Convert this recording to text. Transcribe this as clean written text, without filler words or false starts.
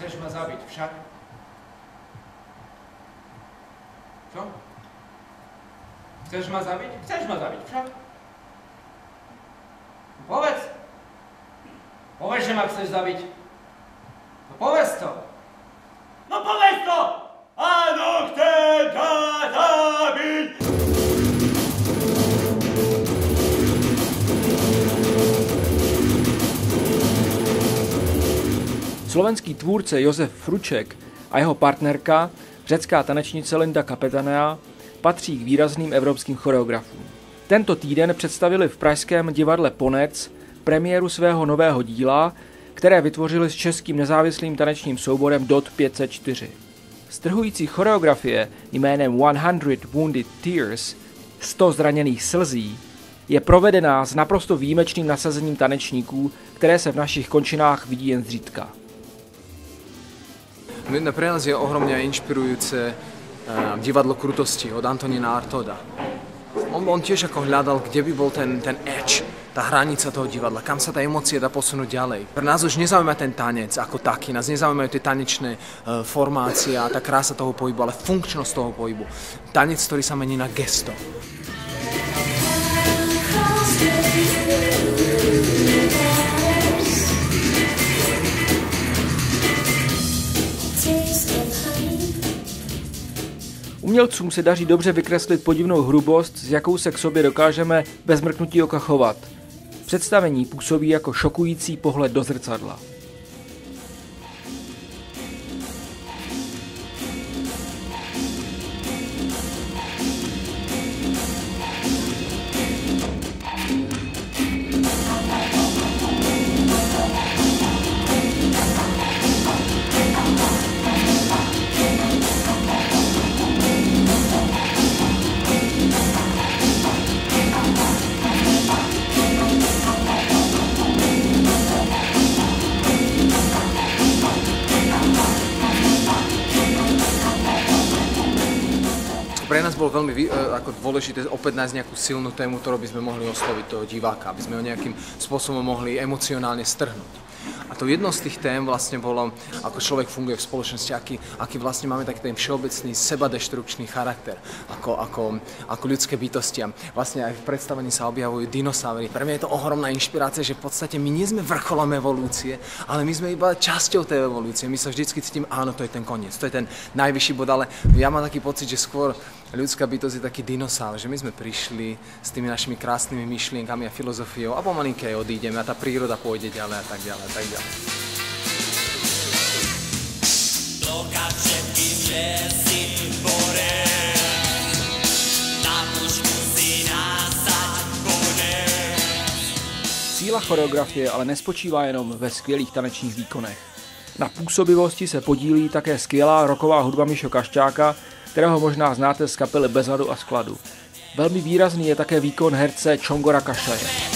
Chceš ma zabiť však? Čo? Chceš ma zabiť? Chceš ma zabiť však? No povedz! Povedz, že ma chceš zabiť! No povedz to! No povedz to! Áno, chcem ťa zabiť! Slovenský tvůrce Josef Fruček a jeho partnerka, řecká tanečnice Linda Kapetanea, patří k výrazným evropským choreografům. Tento týden představili v pražském divadle Ponec premiéru svého nového díla, které vytvořili s českým nezávislým tanečním souborem DOT 504. Strhující choreografie jménem 100 Wounded Tears, 100 zraněných slzí, je provedená s naprosto výjimečným nasazením tanečníků, které se v našich končinách vidí jen zřídka. Pre nás je ohromne inšpirujúce divadlo krutosti od Antonína Artauda. On tiež ako hľadal, kde by bol ten edge, tá hranica toho divadla, kam sa tá emócia dá posunúť ďalej. Pre nás už nezaujíma ten tanec ako taký, nás nezaujímajú tie tanečné formácie a tá krása toho pohybu, ale funkčnosť toho pohybu. Tanec, ktorý sa mení na gesto. Umělcům se daří dobře vykreslit podivnou hrubost, s jakou se k sobě dokážeme bez mrknutí oka chovat. Představení působí jako šokující pohled do zrcadla. Pre nás bolo veľmi dôležité opäť nájsť nejakú silnú tému, ktorou by sme mohli osloviť toho diváka, aby sme ho nejakým spôsobom mohli emocionálne strhnúť. A to jedno z tých tém vlastne bolo, ako človek funguje v spoločnosti, aký vlastne máme taký ten všeobecný sebadeštrukčný charakter, ako ľudské bytosti. A vlastne aj v predstavení sa objavujú dinosaury. Pre mňa je to ohromná inšpirácia, že v podstate my nie sme vrcholom evolúcie, ale my sme iba časťou tej evolúcie. My sa vždycky cítime, áno, to je ten koniec, to je ten najvyšší bod, ale ja mám taký pocit, že skôr ľudská bytosť je taký dinosaur, že my sme prišli s tými našimi krásnymi myšlienkami a filozofiou a pomalinky aj odídeme a tá príroda pôjde ďalej a tak ďalej a tak ďalej. Síla choreografie ale nespočívá jenom ve skvělých tanečních výkonech. Na působivosti se podílí také skvělá rocková hudba Mišo Kašťáka, kterého možná znáte z kapely Bez hladu a skladu. Velmi výrazný je také výkon herce Čongora Kašaje.